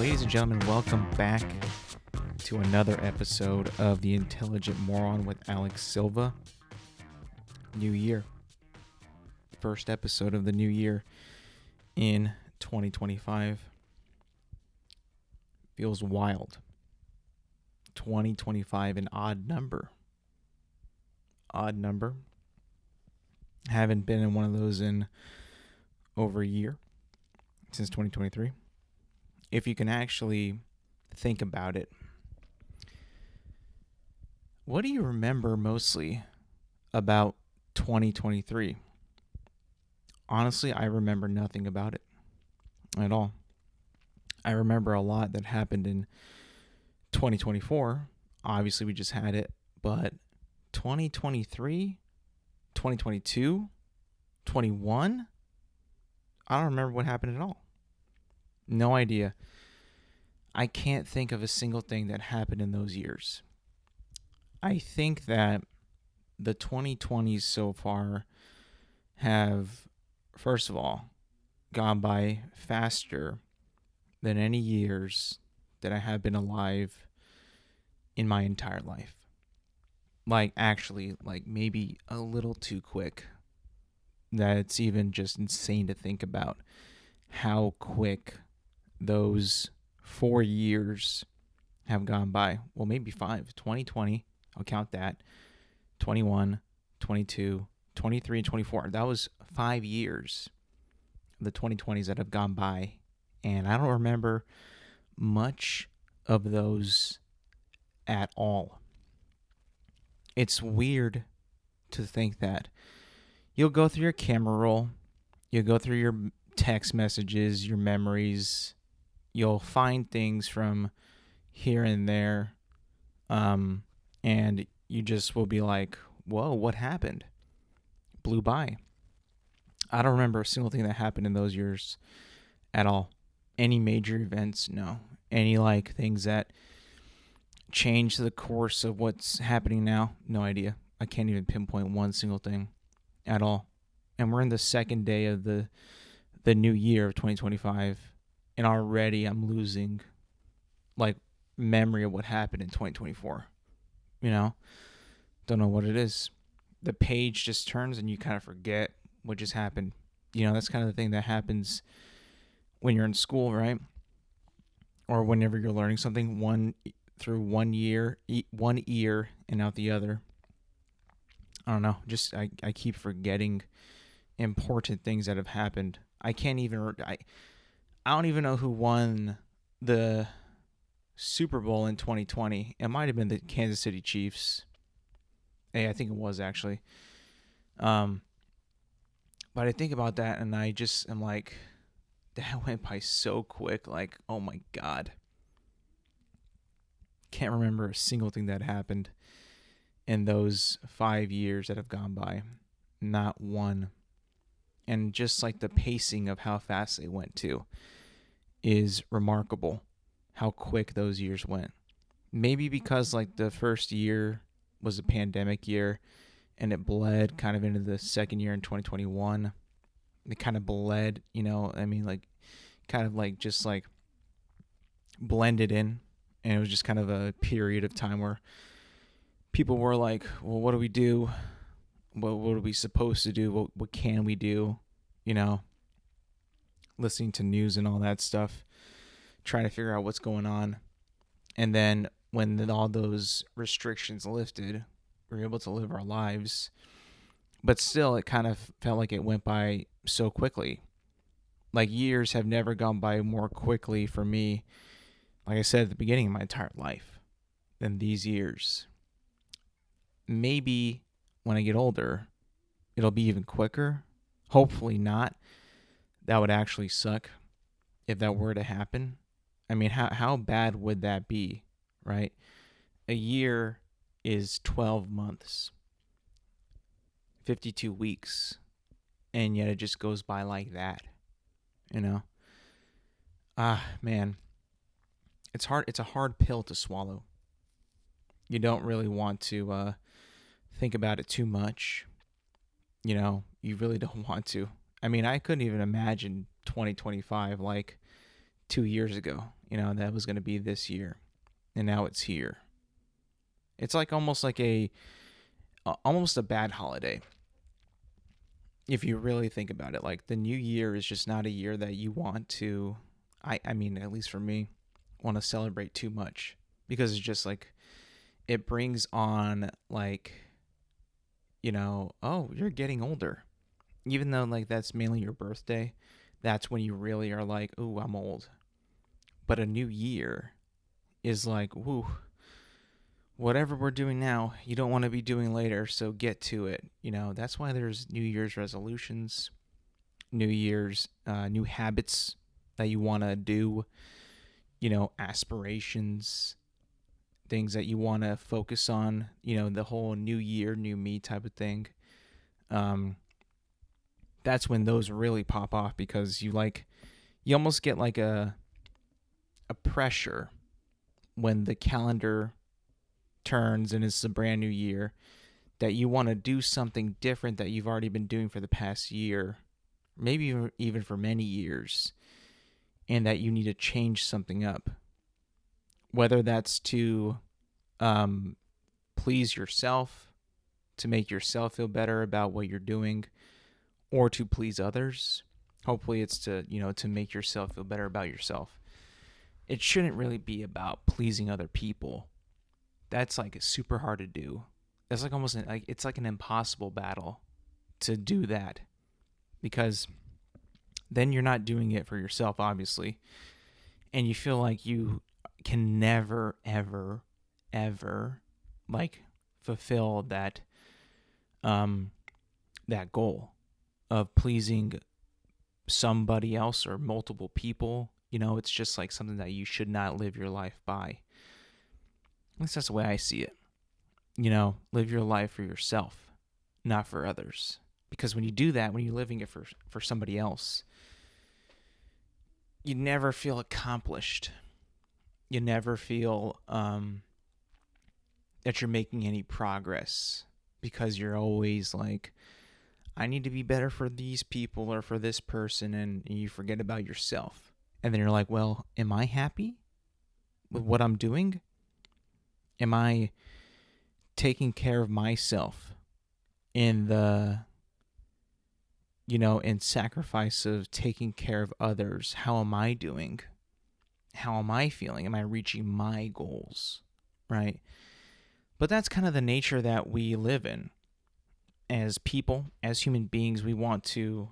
Ladies and gentlemen, welcome back to another episode of The Intelligent Moron with Alex Silva. New year. First episode of the new year in 2025. Feels wild. 2025, an odd number. Haven't been in one of those in over a year, since 2023. If you can actually think about it, what do you remember mostly about 2023? Honestly, I remember nothing about it at all. I remember a lot that happened in 2024. Obviously, we just had it, but 2023, 2022, 21, I don't remember what happened at all. No idea. I can't think of a single thing that happened in those years. I think that the 2020s so far have, first of all, gone by faster than any years that I have been alive in my entire life. Actually, maybe a little too quick. That it's even just insane to think about how quick those 4 years have gone by. Well, maybe 5. 2020, I'll count that. 21, 22, 23, and 24. That was 5 years, the 2020s that have gone by. And I don't remember much of those at all. It's weird to think that you'll go through your camera roll, you'll go through your text messages, your memories, you'll find things from here and there, and you just will be like, whoa, what happened? Blew by. I don't remember a single thing that happened in those years at all. Any major events? No. Any things that changed the course of what's happening now? No idea. I can't even pinpoint one single thing at all. And we're in the second day of the new year of 2025, and already I'm losing memory of what happened in 2024. Don't know what it is. The page just turns and you kind of forget what just happened. That's kind of the thing that happens when you're in school, right? Or whenever you're learning something through one ear and out the other. I don't know. Just I keep forgetting important things that have happened. I don't even know who won the Super Bowl in 2020. It might have been the Kansas City Chiefs. Hey, I think it was actually. But I think about that and I just am like, that went by so quick. Oh my God. Can't remember a single thing that happened in those 5 years that have gone by. Not one. And just the pacing of how fast they went too is remarkable. How quick those years went. Maybe because the first year was a pandemic year and it bled kind of into the second year in 2021. It kind of bled, blended in. And it was just kind of a period of time where people were like, well, what do we do? What are we supposed to do? What can we do? Listening to news and all that stuff, trying to figure out what's going on. And then when all those restrictions lifted, we were able to live our lives. But still, it kind of felt like it went by so quickly. Years have never gone by more quickly for me, like I said at the beginning of my entire life, than these years. Maybe when I get older, it'll be even quicker. Hopefully not. That would actually suck if that were to happen. I mean, how bad would that be, right? A year is 12 months, 52 weeks, and yet it just goes by like that, Man. It's hard. It's a hard pill to swallow. You don't really want to think about it too much. You really don't want to. I mean, I couldn't even imagine 2025 2 years ago, that was going to be this year, and now it's here. It's like almost a bad holiday. If you really think about it, like the new year is just not a year that you want to, I mean, at least for me, want to celebrate too much, because it's just like, it brings on like, oh, you're getting older. Even though like that's mainly your birthday, that's when you really are like, oh, I'm old. But a new year is like, woo, whatever we're doing now, you don't want to be doing later, so get to it. That's why there's New Year's resolutions, new habits that you want to do, aspirations, things that you want to focus on, the whole new year, new me type of thing. That's when those really pop off, because you almost get like a pressure when the calendar turns and it's a brand new year, that you want to do something different that you've already been doing for the past year, maybe even for many years, and that you need to change something up. Whether that's to please yourself, to make yourself feel better about what you're doing, or to please others. Hopefully it's to make yourself feel better about yourself. It shouldn't really be about pleasing other people. That's like super hard to do. That's like almost it's like an impossible battle to do that, because then you're not doing it for yourself, obviously, and you feel like you can never, ever, ever like fulfill that that goal of pleasing somebody else or multiple people. It's just like something that you should not live your life by. At least that's the way I see it. Live your life for yourself, not for others. Because when you do that, when you're living it for somebody else, you never feel accomplished. You never feel that you're making any progress, because you're always like, I need to be better for these people or for this person, and you forget about yourself. And then you're like, well, am I happy with what I'm doing? Am I taking care of myself in the, in sacrifice of taking care of others? How am I doing? How am I feeling? Am I reaching my goals? Right? But that's kind of the nature that we live in. As people, as human beings, we want to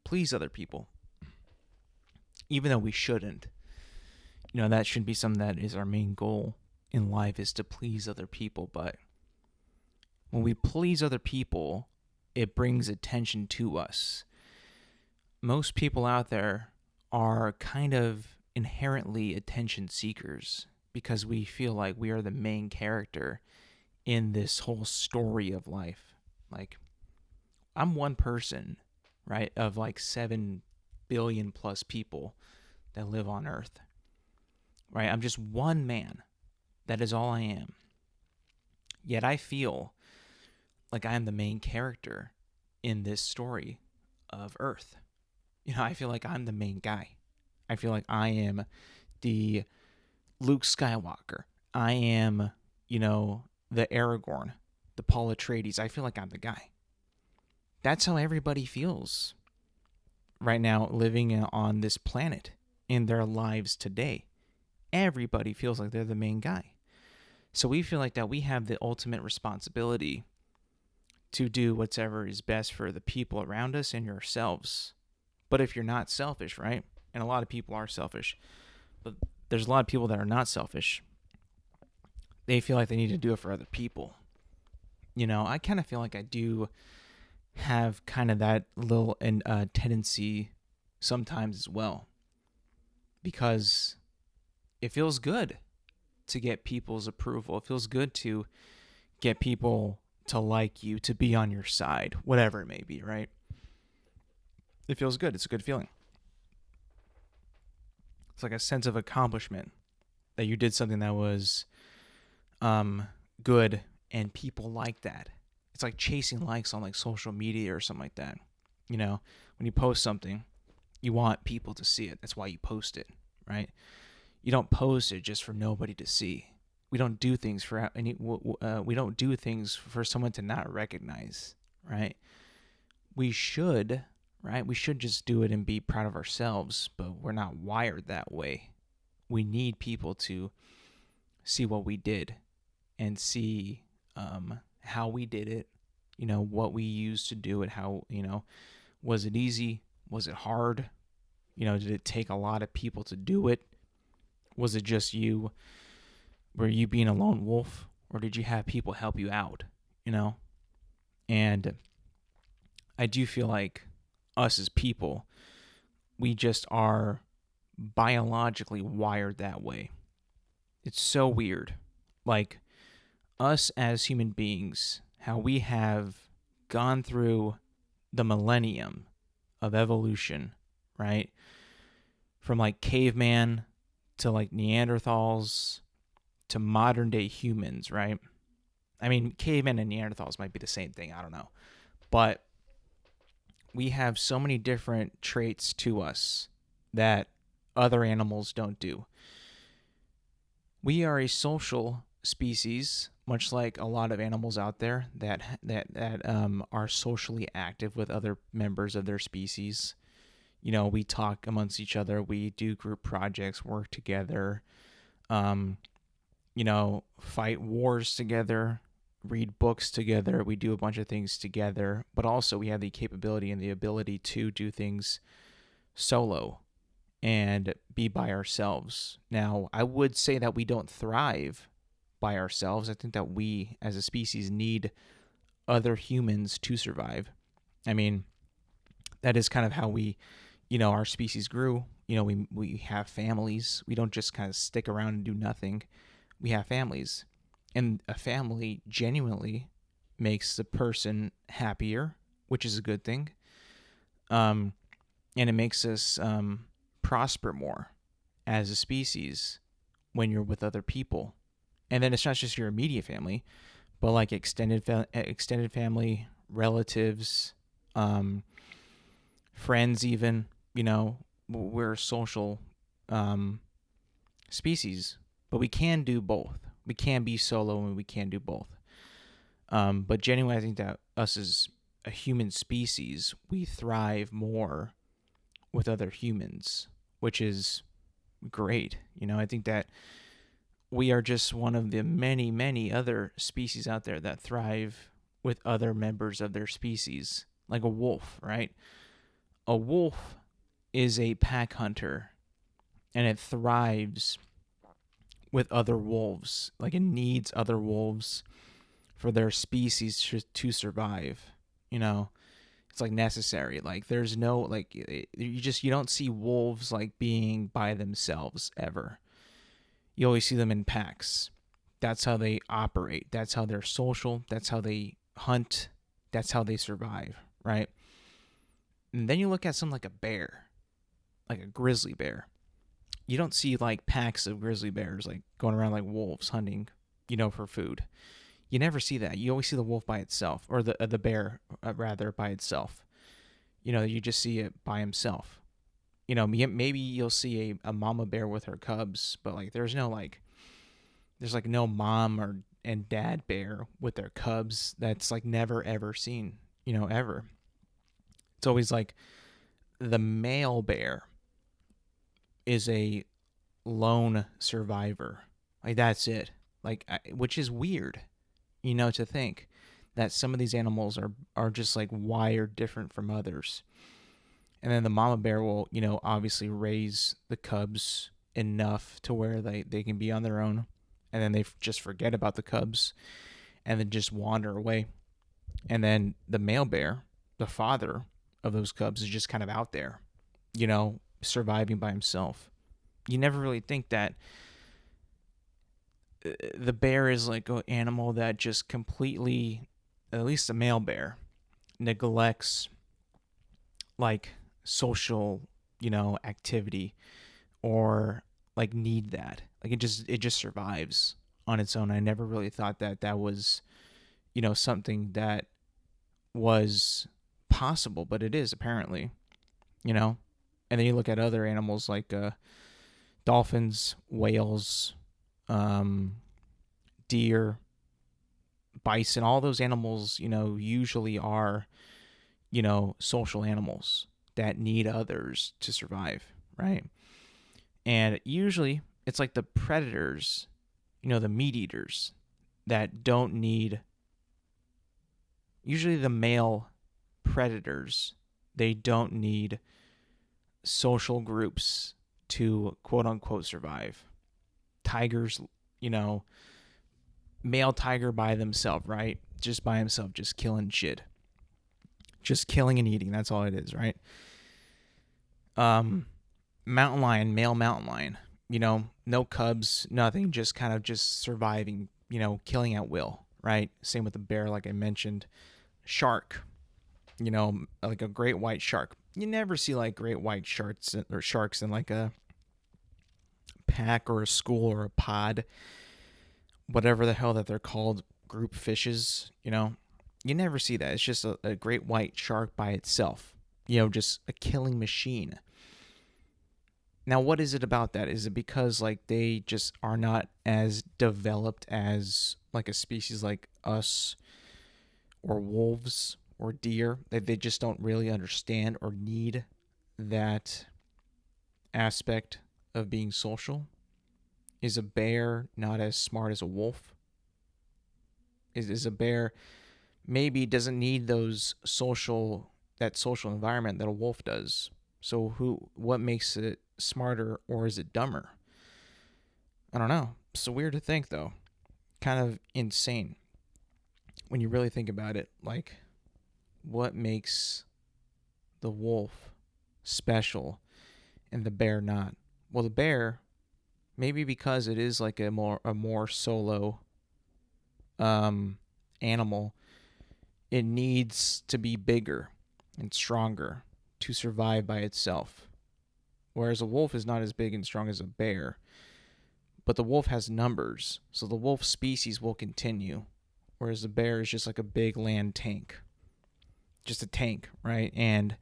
please other people, even though we shouldn't. That shouldn't be something that is our main goal in life, is to please other people. But when we please other people, it brings attention to us. Most people out there are kind of inherently attention seekers, because we feel like we are the main character in this whole story of life. Like, I'm one person, right, of like 7 billion plus people that live on Earth, right? I'm just one man. That is all I am. Yet I feel like I am the main character in this story of Earth. I feel like I'm the main guy. I feel like I am the Luke Skywalker. I am, the Aragorn, the Paul Atreides. I feel like I'm the guy. That's how everybody feels right now, living on this planet in their lives today. Everybody feels like they're the main guy. So we feel like that we have the ultimate responsibility to do whatever is best for the people around us and yourselves. But if you're not selfish, right? And a lot of people are selfish, but there's a lot of people that are not selfish. They feel like they need to do it for other people. I kind of feel like I do have kind of that little tendency sometimes as well, because it feels good to get people's approval. It feels good to get people to like you, to be on your side, whatever it may be, right? It feels good. It's a good feeling. It's like a sense of accomplishment that you did something that was good, and people like that. It's like chasing likes on like social media or something like that. You know, when you post something, you want people to see it. That's why you post it, right? You don't post it just for nobody to see. We don't do things for we don't do things for someone to not recognize, right? We should, right? We should just do it and be proud of ourselves, but we're not wired that way. We need people to see what we did and see how we did it, what we used to do it, how, was it easy? Was it hard? Did it take a lot of people to do it? Was it just you? Were you being a lone wolf? Or did you have people help you out? And I do feel like us as people, we just are biologically wired that way. It's so weird. Like, us as human beings, how we have gone through the millennium of evolution, right? From like caveman to like Neanderthals to modern day humans, right? I mean, cavemen and Neanderthals might be the same thing. I don't know. But we have so many different traits to us that other animals don't do. We are a social species, much like a lot of animals out there that are socially active with other members of their species. We talk amongst each other. We do group projects, work together, fight wars together, read books together. We do a bunch of things together, but also we have the capability and the ability to do things solo and be by ourselves. Now, I would say that we don't thrive by ourselves. I think that we as a species need other humans to survive. I mean, that is kind of how we, our species grew. We have families. We don't just kind of stick around and do nothing. We have families. And a family genuinely makes the person happier, which is a good thing. And it makes us prosper more as a species when you're with other people. And then it's not just your immediate family, but like extended family, relatives, friends even. We're a social species, but we can do both. We can be solo and we can do both. But genuinely, I think that us as a human species, we thrive more with other humans, which is great. I think that we are just one of the many, many other species out there that thrive with other members of their species, like a wolf, right? A wolf is a pack hunter, and it thrives with other wolves. Like, it needs other wolves for their species to survive. It's like necessary. Like, there's no, like, you don't see wolves like being by themselves ever. You always see them in packs. That's how they operate. That's how they're social. That's how they hunt. That's how they survive, right? And then you look at something like a bear, like a grizzly bear. You don't see like packs of grizzly bears like going around like wolves hunting, for food. You never see that. You always see the wolf by itself, or the bear rather by itself. You just see it by himself. Maybe you'll see a mama bear with her cubs, but like there's like no mom and dad bear with their cubs. That's like never ever seen, ever. It's always like the male bear is a lone survivor. Like, that's it. Like, which is weird, to think that some of these animals are just like wired different from others. And then the mama bear will, obviously raise the cubs enough to where they can be on their own. And then they just forget about the cubs and then just wander away. And then the male bear, the father of those cubs, is just kind of out there, surviving by himself. You never really think that the bear is like an animal that just completely, at least a male bear, neglects like social, activity or like need that. Like, it just survives on its own. I never really thought that was, something that was possible, but it is apparently, you know. And then you look at other animals like dolphins, whales, um, deer, bison. All those animals, usually are, social animals that need others to survive, right? And usually it's like the predators, the meat eaters that don't need, usually the male predators, they don't need social groups to quote unquote survive. Tigers, you know, male tiger by themselves, right? Just by himself, just killing shit. Just killing and eating. That's all it is, right? Mountain lion, male mountain lion, no cubs, nothing, just kind of just surviving, killing at will, right? Same with the bear, like I mentioned. Shark, like a great white shark. You never see like great white sharks in like a pack or a school or a pod, whatever the hell that they're called, group fishes, You never see that. It's just a great white shark by itself, just a killing machine. Now, what is it about that? Is it because like they just are not as developed as like a species like us or wolves or deer? That they just don't really understand or need that aspect of being social? Is a bear not as smart as a wolf? Is a bear maybe doesn't need that social environment that a wolf does? So what makes it smarter, or is it dumber? I don't know. It's so weird to think though. Kind of insane when you really think about it. Like, what makes the wolf special and the bear not? Well, the bear, maybe because it is like a more solo animal, it needs to be bigger and stronger to survive by itself. Whereas a wolf is not as big and strong as a bear, but the wolf has numbers, so the wolf species will continue. Whereas the bear is just like a big land tank, just a tank, right? And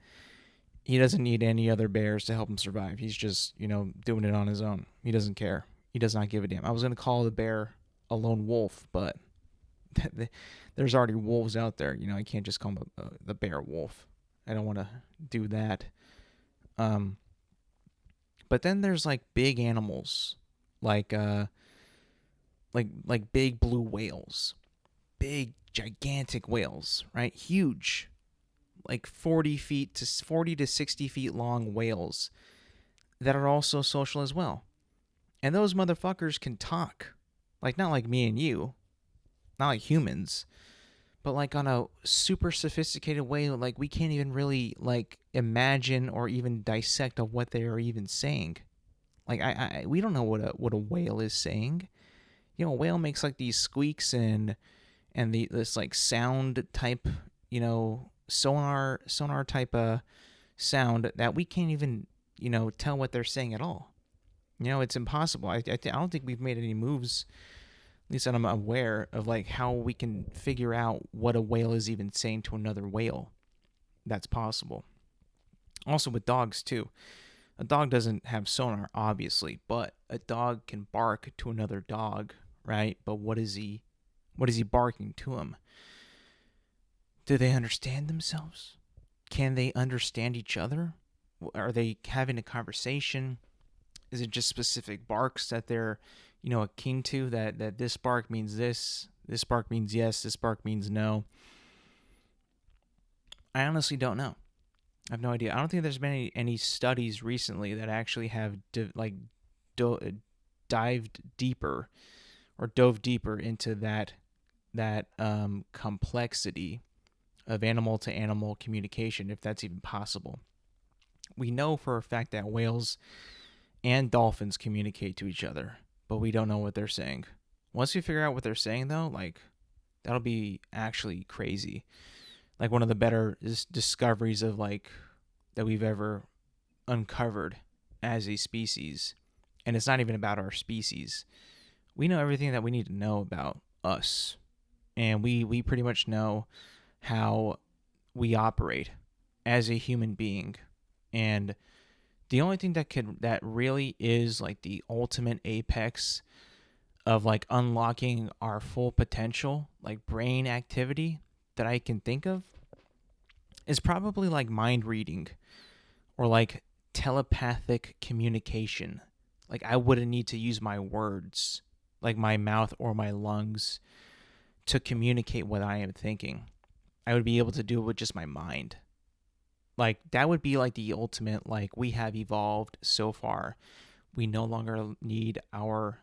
he doesn't need any other bears to help him survive. He's just, doing it on his own. He doesn't care. He does not give a damn. I was going to call the bear a lone wolf, but there's already wolves out there. I can't just call him the bear wolf. I don't want to do that. But then there's like big animals, like big blue whales, big gigantic whales, right? Huge, like 40 to 60 feet long whales that are also social as well. And those motherfuckers can talk, like not like me and you, not like humans, but like on a super sophisticated way. Like we can't even really like imagine or even dissect of what they are even saying. Like we don't know what a whale is saying. A whale makes like these squeaks and this like sound type, sonar type of sound that we can't even tell what they're saying at all. It's impossible. I don't think we've made any moves, at least that I'm aware of, like how we can figure out what a whale is even saying to another whale. That's possible. Also with dogs too. A dog doesn't have sonar, obviously, but a dog can bark to another dog, right? But what is he barking to him? Do they understand themselves? Can they understand each other? Are they having a conversation? Is it just specific barks that they're, akin to, that this bark means this bark means yes, this bark means no? I honestly don't know. I have no idea. I don't think there's been any studies recently that actually have dived deeper or dove deeper into that complexity of animal to animal communication, if that's even possible. We know for a fact that whales and dolphins communicate to each other, but we don't know what they're saying. Once we figure out what they're saying, though, like, that'll be actually crazy. Like one of the better discoveries of like that we've ever uncovered as a species. And it's not even about our species. We know everything that we need to know about us. and we pretty much know how we operate as a human being. And the only thing that really is like the ultimate apex of like unlocking our full potential, like brain activity, that I can think of is probably like mind reading or like telepathic communication. Like I wouldn't need to use my words, like my mouth or my lungs, to communicate what I am thinking. I would be able to do it with just my mind. Like that would be like the ultimate, like we have evolved so far. We no longer need our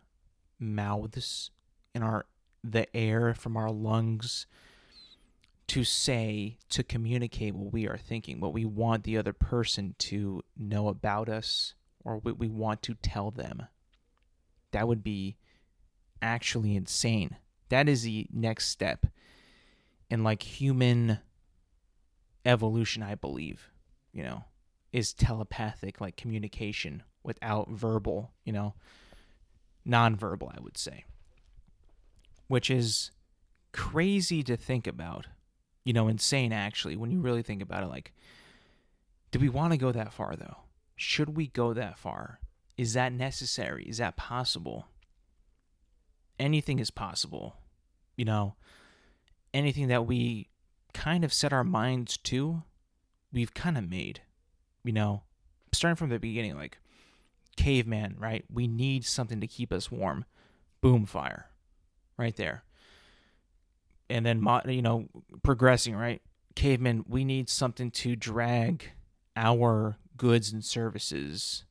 mouths and our the air from our lungs to communicate what we are thinking, what we want the other person to know about us, or what we want to tell them. That would be actually insane. That is the next step in like human evolution, I believe, you know, is telepathic like communication without verbal, nonverbal, I would say, which is crazy to think about, insane actually, when you really think about it. Like, do we want to go that far though? Should we go that far? Is that necessary? Is that possible? Anything is possible, you know, anything that we kind of set our minds to, we've kind of made, starting from the beginning, like caveman, right? We need something to keep us warm. Boom, fire, right there. And then, progressing, right? Caveman, we need something to drag our goods and services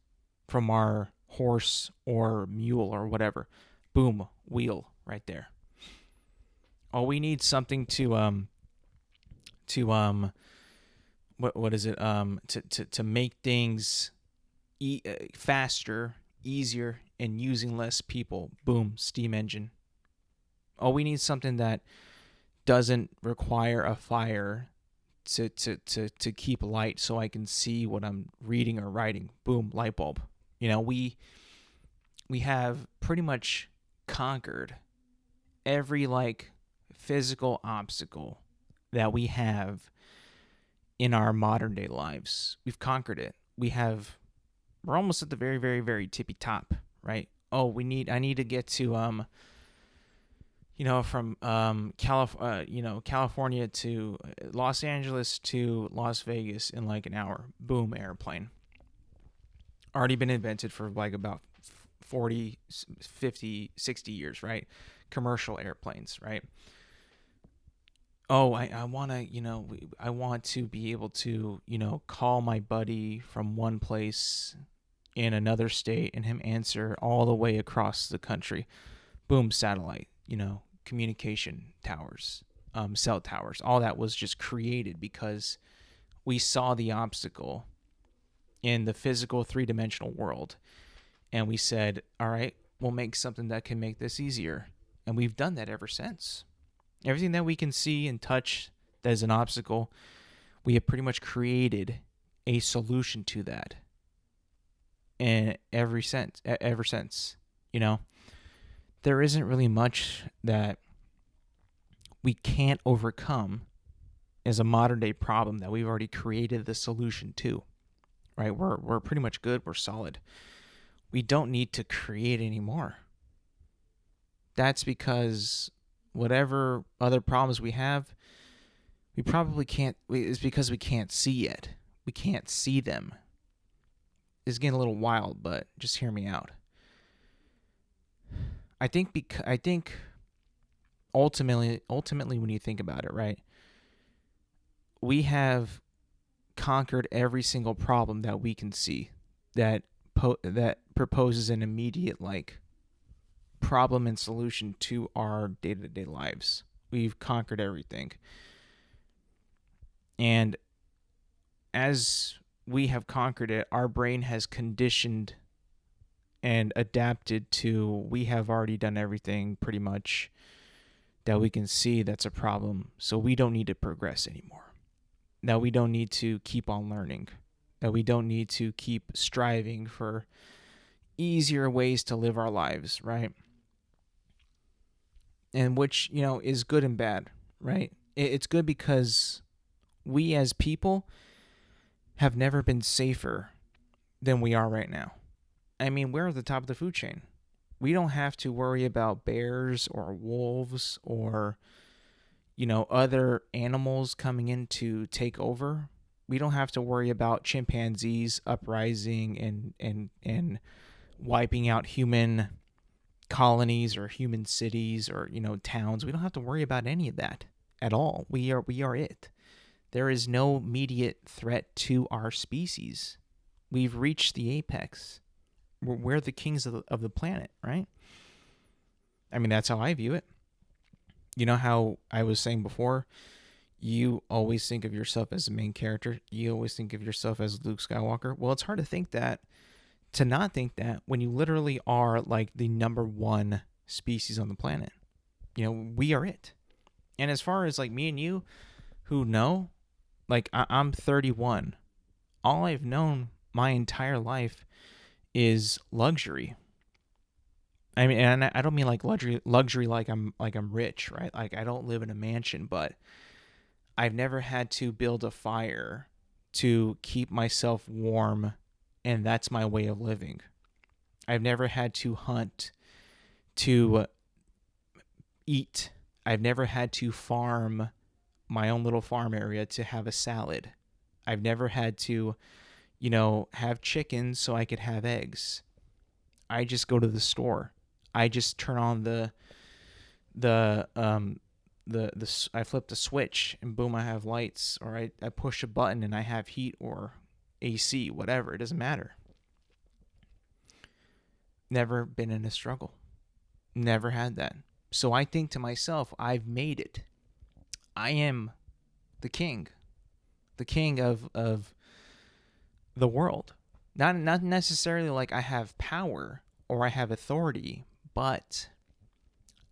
from our horse or mule or whatever. Boom, wheel, right there. Oh, we need something what is it to make things faster, easier, and using less people. Boom, steam engine. Oh, we need something that doesn't require a fire to keep light so I can see what I'm reading or writing. Boom, light bulb. We have pretty much conquered every like physical obstacle that we have in our modern day lives. We've conquered it. We're almost at the very, very, very tippy top, right? Oh, I need to get to from California to Los Angeles to Las Vegas in like an hour. Boom, airplane. Already been invented for like about 40, 50, 60 years, right? Commercial airplanes, right? Oh, I want to, I want to be able to, call my buddy from one place in another state and him answer all the way across the country. Boom, satellite, communication towers, cell towers. All that was just created because we saw the obstacle in the physical three-dimensional world. And we said, all right, we'll make something that can make this easier. And we've done that ever since. Everything that we can see and touch that is an obstacle, we have pretty much created a solution to that. And ever since, there isn't really much that we can't overcome as a modern day problem that we've already created the solution to, right? We're pretty much good. We're solid. We don't need to create anymore. That's because whatever other problems we have, we probably can't. It's because we can't see it. We can't see them. It's getting a little wild, but just hear me out. I think ultimately, when you think about it, right, we have conquered every single problem that we can see that proposes an immediate like problem and solution to our day-to-day lives. We've conquered everything. And as we have conquered it, our brain has conditioned and adapted to, we have already done everything pretty much that we can see that's a problem. So we don't need to progress anymore. That we don't need to keep on learning. That we don't need to keep striving for easier ways to live our lives, right? and which, is good and bad, right? It's good because we as people have never been safer than we are right now. I mean, we're at the top of the food chain. We don't have to worry about bears or wolves or, other animals coming in to take over. We don't have to worry about chimpanzees uprising and wiping out human colonies or human cities or, towns. We don't have to worry about any of that at all. We are it. There is no immediate threat to our species. We've reached the apex. We're the kings of the planet, right? I mean, that's how I view it. You know how I was saying before, you always think of yourself as the main character. You always think of yourself as Luke Skywalker. Well, it's hard to not think that when you literally are like the number one species on the planet. We are it. And as far as like me and you who know, like I'm 31. All I've known my entire life is luxury. I mean, and I don't mean like luxury like I'm rich, right? Like I don't live in a mansion, but I've never had to build a fire to keep myself warm, and that's my way of living. I've never had to hunt to eat. I've never had to farm my own little farm area to have a salad. I've never had to, have chickens so I could have eggs. I just go to the store. I just turn on the I flip the switch and boom, I have lights, or I push a button and I have heat or AC, whatever. It doesn't matter. Never been in a struggle. Never had that. So I think to myself, I've made it. I am the king of the world. Not necessarily like I have power or I have authority, but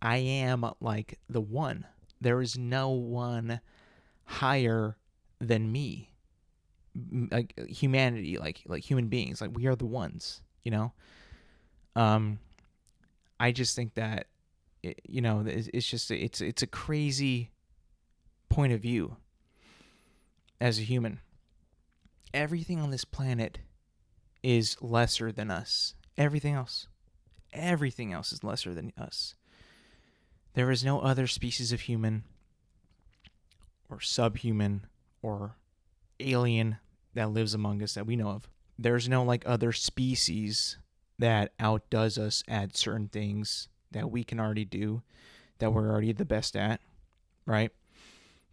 I am like the one. There is no one higher than me. Like humanity, like human beings, like we are the ones, I just think that it's just it's a crazy point of view as a human. Everything on this planet is lesser than us. Everything else is lesser than us. There is no other species of human or subhuman or alien that lives among us that we know of. There's no like other species that outdoes us at certain things that we can already do, that we're already the best at, right?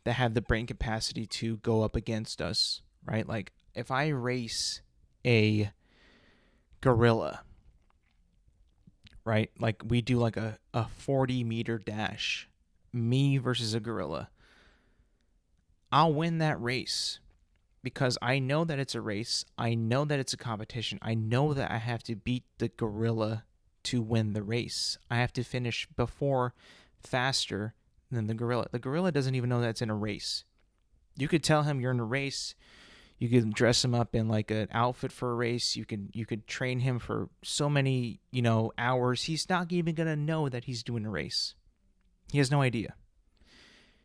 That have the brain capacity to go up against us, right? Like if I race a gorilla, right? Like we do like a 40-meter dash, me versus a gorilla. I'll win that race because I know that it's a race. I know that it's a competition. I know that I have to beat the gorilla to win the race. I have to finish faster than the gorilla. The gorilla doesn't even know that it's in a race. You could tell him you're in a race. You could dress him up in like an outfit for a race. You could train him for so many, hours. He's not even going to know that he's doing a race. He has no idea.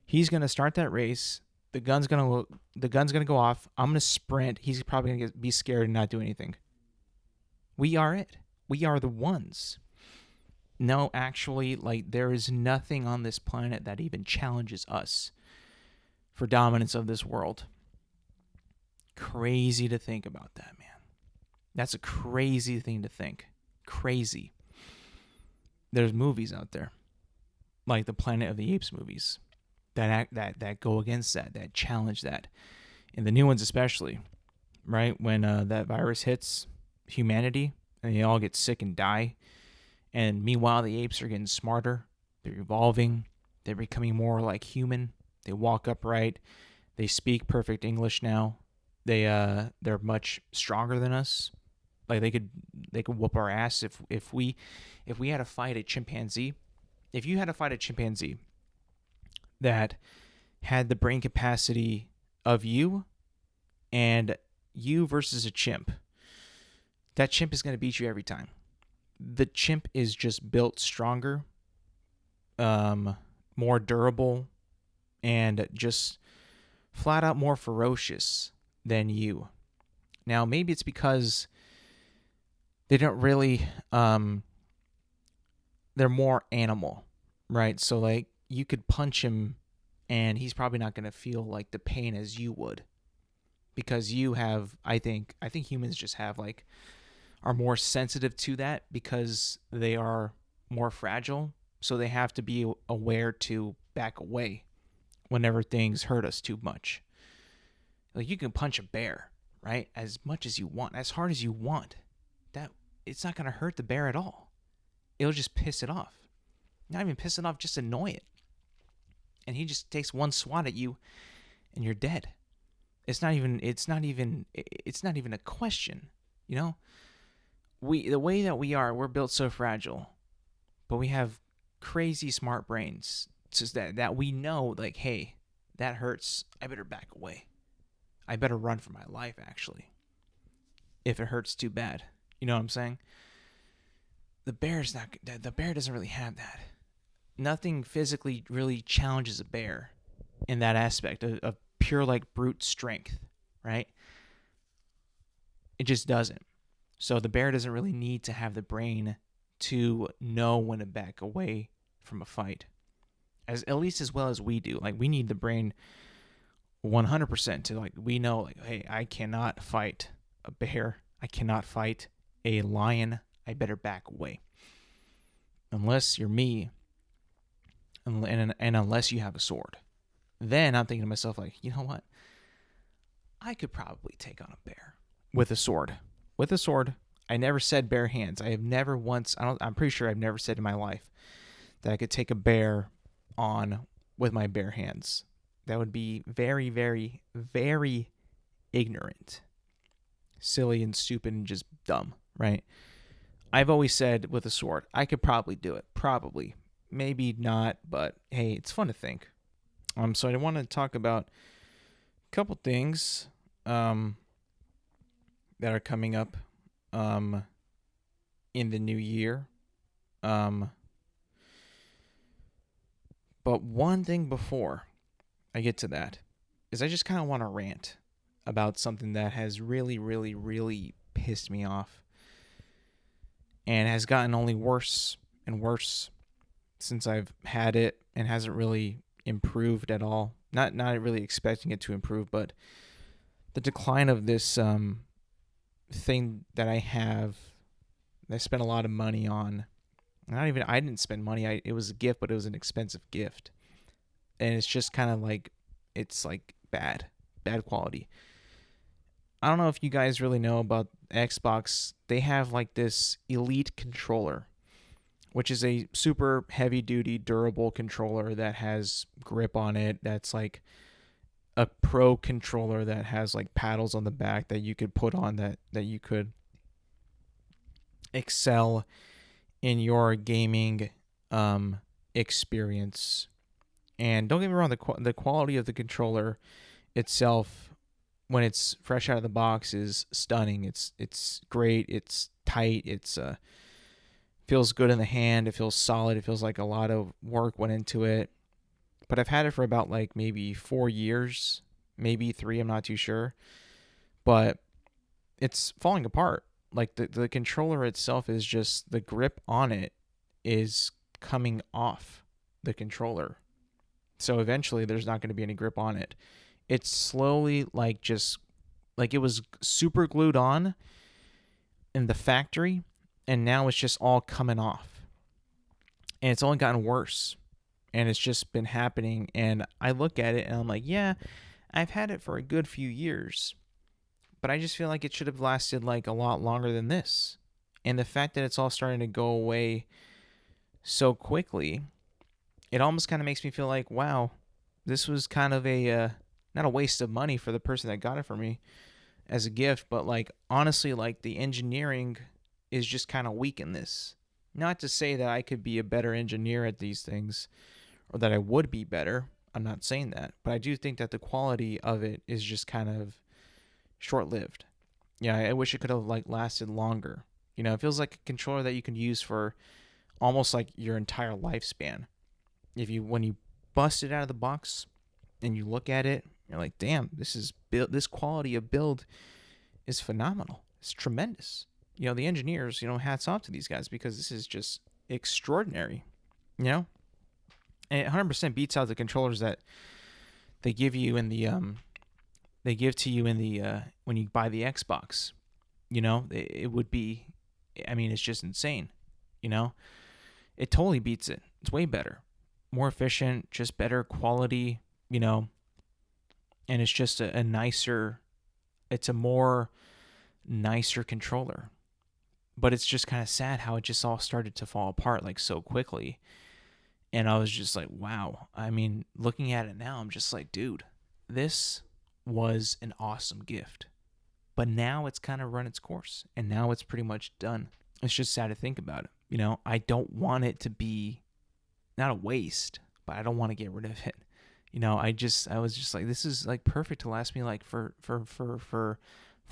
He's going to start that race. The gun's going to go off. I'm going to sprint. He's probably going to be scared and not do anything. We are it. We are the ones. No, actually, like there is nothing on this planet that even challenges us for dominance of this world. Crazy to think about that, man. That's a crazy thing to think. Crazy. There's movies out there, like the Planet of the Apes movies, that go against that challenge that, and the new ones especially, right? When that virus hits humanity and they all get sick and die, and meanwhile the apes are getting smarter. They're evolving. They're becoming more like human. They walk upright. They speak perfect English now. They're much stronger than us. Like they could whoop our ass if we had to fight a chimpanzee. If you had to fight a chimpanzee that had the brain capacity of you, and you versus a chimp, that chimp is going to beat you every time. The chimp is just built stronger. more durable, and just flat out more ferocious than you. Now, maybe it's because they don't really, they're more animal, right? So, like, you could punch him and he's probably not going to feel like the pain as you would, because you have, I think humans just have like, are more sensitive to that because they are more fragile. So they have to be aware to back away whenever things hurt us too much. Like, you can punch a bear, right? As much as you want, as hard as you want. That It's not going to hurt the bear at all. It'll just piss it off. Not even piss it off, just annoy it. And he just takes one swat at you and you're dead. It's not even a question, you know? The way that we're built so fragile, but we have crazy smart brains just that we know, like, hey, that hurts. I better back away. I better run for my life, actually, if it hurts too bad. You know what I'm saying? The bear doesn't really have that. Nothing physically really challenges a bear in that aspect of pure, like, brute strength, right? It just doesn't. So the bear doesn't really need to have the brain to know when to back away from a fight, at least as well as we do. Like, we need the brain 100% to, like, we know, like, hey, I cannot fight a bear. I cannot fight a lion. I better back away. Unless you're me, and unless you have a sword. Then I'm thinking to myself, like, you know what? I could probably take on a bear with a sword. With a sword. I never said bare hands. I have never once, I'm pretty sure I've never said in my life that I could take a bear on with my bare hands. That would be very, very, very ignorant, silly and stupid and just dumb, right? I've always said with a sword, I could probably do it. Probably. Maybe not, but hey, it's fun to think. So I want to talk about a couple things that are coming up in the new year. But one thing before I get to that is I just kind of want to rant about something that has really, really, really pissed me off and has gotten only worse and worse since I've had it, and hasn't really improved at all. Not really expecting it to improve, but the decline of this thing that I have, that I spent a lot of money on. I didn't spend money. It was a gift, but it was an expensive gift, and it's just kind of like, it's like bad quality. I don't know if you guys really know about Xbox. They have like this Elite controller, which is a super heavy-duty, durable controller that has grip on it. That's like a pro controller that has like paddles on the back that you could put on, that you could excel in your gaming experience. And don't get me wrong, the quality of the controller itself, when it's fresh out of the box, is stunning. It's great. It's tight. It's feels good in the hand. It feels solid. It feels like a lot of work went into it. But I've had it for about like maybe 4 years, maybe 3. I'm not too sure. But it's falling apart. Like, the controller itself is just, the grip on it is coming off the controller. So eventually there's not going to be any grip on it. It's slowly like, just like, it was super glued on in the factory, and now it's just all coming off. And it's only gotten worse. And it's just been happening. And I look at it and I'm like, yeah, I've had it for a good few years, but I just feel like it should have lasted like a lot longer than this. And the fact that it's all starting to go away so quickly, it almost kind of makes me feel like, wow, this was kind of a, not a waste of money for the person that got it for me as a gift, but like, honestly, like, the engineering is just kind of weak in this. Not to say that I could be a better engineer at these things, or that I would be better. I'm not saying that. But I do think that the quality of it is just kind of short-lived. Yeah, I wish it could have like lasted longer. You know, it feels like a controller that you can use for almost like your entire lifespan. when you bust it out of the box and you look at it, you're like, damn, this quality of build is phenomenal. It's tremendous. The engineers, hats off to these guys, because this is just extraordinary. And it 100% beats out the controllers that they give you in the they give to you in the when you buy the Xbox. It would be, I mean, it's just insane. It totally beats it. It's way better, more efficient, just better quality. And it's just a nicer, it's a more nicer controller. But it's just kind of sad how it just all started to fall apart like so quickly. And I was just like, wow. I mean, looking at it now, I'm just like, dude, this was an awesome gift. But now it's kind of run its course, and now it's pretty much done. It's just sad to think about it. I don't want it to be not a waste, but I don't want to get rid of it. I was just like, this is like perfect to last me like for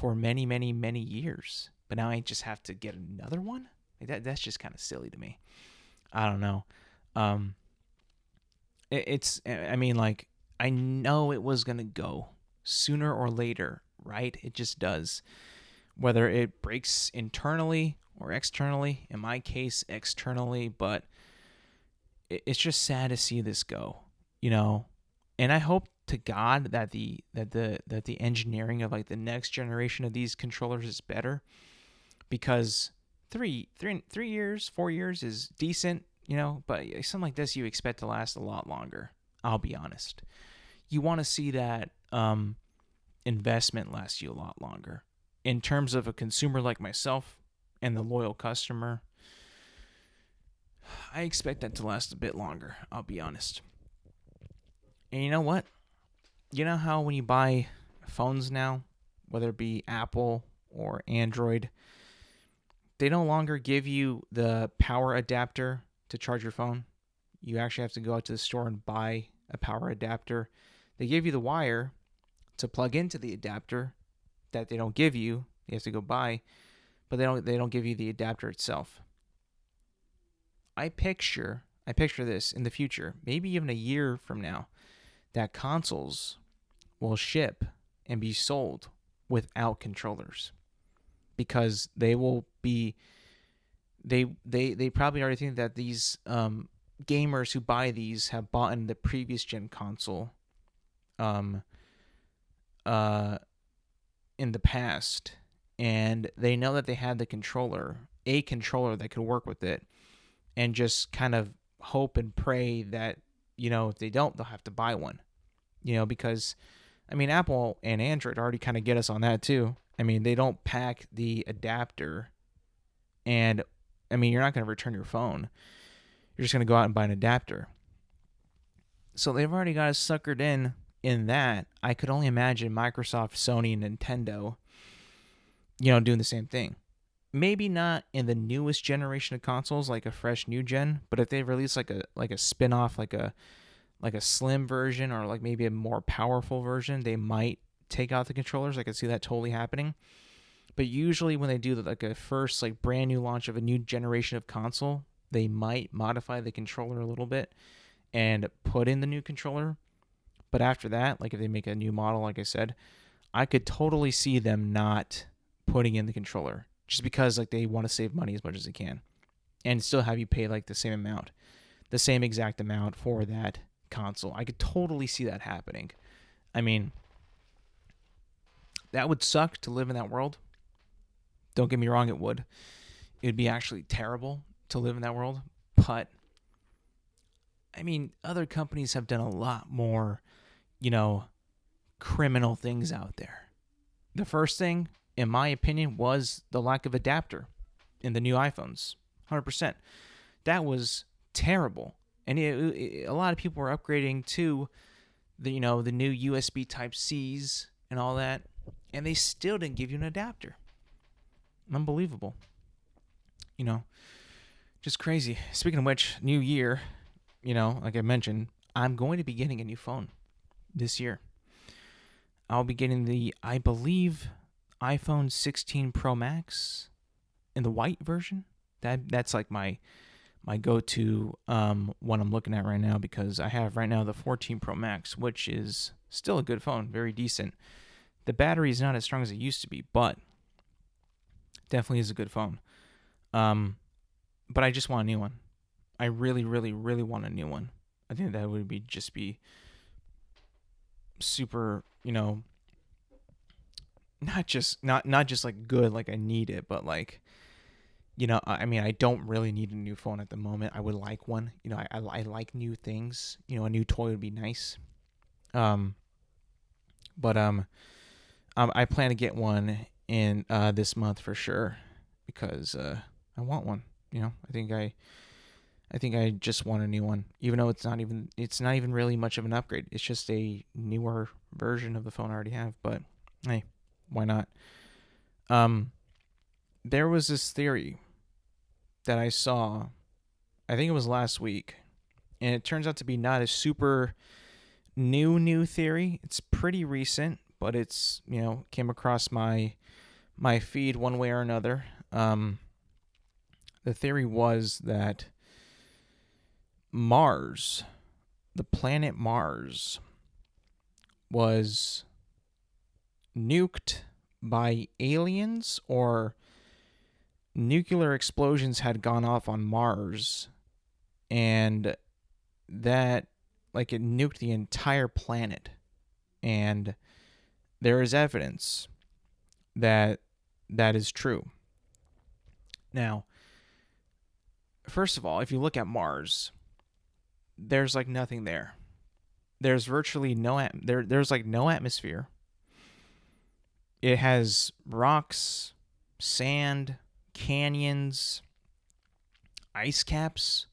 many, many, many years. But now I just have to get another one? Like that's just kind of silly to me. I don't know. I mean, like, I know it was going to go sooner or later, right? It just does. Whether it breaks internally or externally, in my case, externally, but it's just sad to see this go, And I hope to God that the engineering of like the next generation of these controllers is better, because 3 years, 4 years is decent, but something like this you expect to last a lot longer. I'll be honest. You want to see that investment last you a lot longer. In terms of a consumer like myself and the loyal customer, I expect that to last a bit longer. I'll be honest. And you know what? You know how when you buy phones now, whether it be Apple or Android, they no longer give you the power adapter to charge your phone. You actually have to go out to the store and buy a power adapter. They give you the wire to plug into the adapter that they don't give you. You have to go buy, but they don't give you the adapter itself. I picture this in the future, maybe even a year from now, that consoles will ship and be sold without controllers, because they will be they probably already think that these gamers who buy these have bought in the previous gen console in the past, and they know that they had a controller that could work with it, and just kind of hope and pray that, if they don't, they'll have to buy one, because, I mean, Apple and Android already kind of get us on that too. I mean, they don't pack the adapter, and, I mean, you're not going to return your phone. You're just going to go out and buy an adapter. So they've already got us suckered in that. I could only imagine Microsoft, Sony, and Nintendo, doing the same thing. Maybe not in the newest generation of consoles, like a fresh new gen, but if they release like a spin-off, like a slim version, or like maybe a more powerful version, they might take out the controllers. I could see that totally happening. But usually when they do like a first like brand new launch of a new generation of console, they might modify the controller a little bit and put in the new controller. But after that, like if they make a new model, like I said, I could totally see them not putting in the controller, just because like they want to save money as much as they can and still have you pay like the same exact amount for that console. I could totally see that happening. I mean, that would suck to live in that world. Don't get me wrong, it would. It would be actually terrible to live in that world. But, I mean, other companies have done a lot more, criminal things out there. The first thing, in my opinion, was the lack of adapter in the new iPhones. 100%. That was terrible. And a lot of people were upgrading to the new USB Type-Cs and all that, and they still didn't give you an adapter. Unbelievable. Just crazy. Speaking of which, new year, like I mentioned, I'm going to be getting a new phone this year. I'll be getting the, I believe, iPhone 16 Pro Max in the white version. That's like my my go-to one I'm looking at right now, because I have right now the 14 Pro Max, which is still a good phone, very decent. The battery is not as strong as it used to be, but definitely is a good phone. But I just want a new one. I really, really, really want a new one. I think that would be super, not just like good, like I need it, but like, I mean, I don't really need a new phone at the moment. I would like one. I like new things. A new toy would be nice. Um, but I plan to get one in this month for sure, because I want one. I think I just want a new one, even though it's not even really much of an upgrade. It's just a newer version of the phone I already have. But hey, why not? There was this theory that I saw. I think it was last week, and it turns out to be not a super new theory. It's pretty recent, but it's came across my feed one way or another. The theory was that Mars, the planet Mars, was nuked by aliens, or nuclear explosions had gone off on Mars, and that, like, it nuked the entire planet. And there is evidence that is true. Now, first of all, if you look at Mars, there's like nothing there. There's virtually there's like no atmosphere. It has rocks, sand, canyons, ice caps,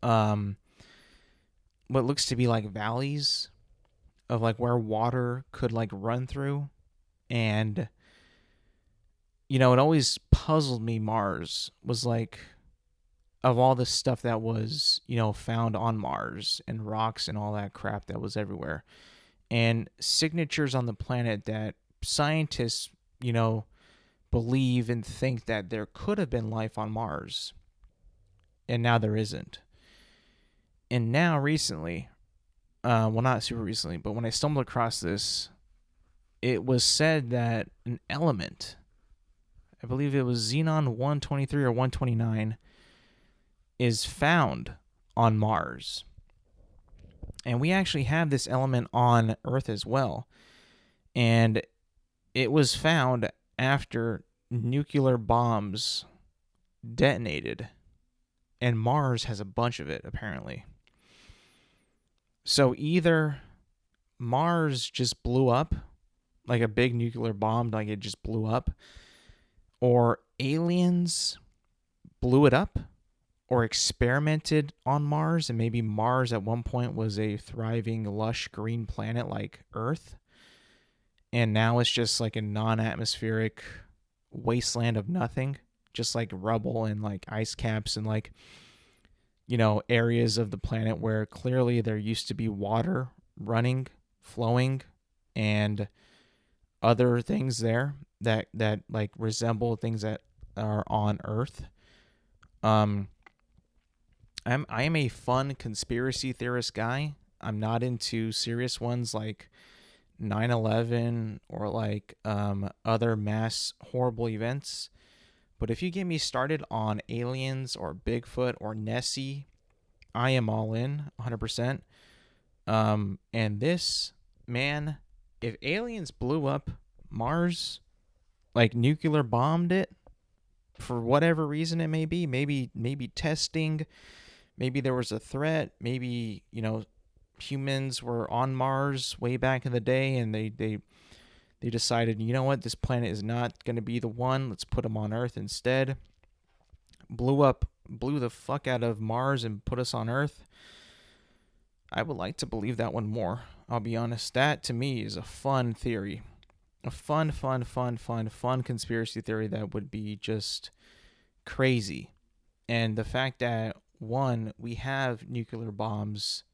what looks to be like valleys of like where water could like run through. And it always puzzled me. Mars was like, of all the stuff that was, found on Mars, and rocks and all that crap that was everywhere, and signatures on the planet that scientists, believe and think that there could have been life on Mars, and now there isn't. And now recently, well, not super recently, but when I stumbled across this, it was said that an element, I believe it was Xenon 123 or 129, is found on Mars. And we actually have this element on Earth as well. And it was found after nuclear bombs detonated. And Mars has a bunch of it, apparently. So either Mars just blew up, like a big nuclear bomb, like it just blew up, or aliens blew it up, or experimented on Mars, and maybe Mars at one point was a thriving, lush green planet like Earth, and now it's just like a non-atmospheric wasteland of nothing, just like rubble and like ice caps and like, areas of the planet where clearly there used to be water running, flowing, and other things there that like resemble things that are on Earth. I am a fun conspiracy theorist guy. I'm not into serious ones like 9/11 or like other mass horrible events. But if you get me started on aliens or Bigfoot or Nessie, I am all in 100%. And this, man, if aliens blew up Mars, like nuclear bombed it, for whatever reason it may be, maybe testing, maybe there was a threat, maybe, humans were on Mars way back in the day, and they decided, this planet is not going to be the one, let's put them on Earth instead. Blew the fuck out of Mars and put us on Earth. I would like to believe that one more. I'll be honest. That to me is a fun theory. A fun conspiracy theory that would be just crazy. And the fact that, one, we have nuclear bombs,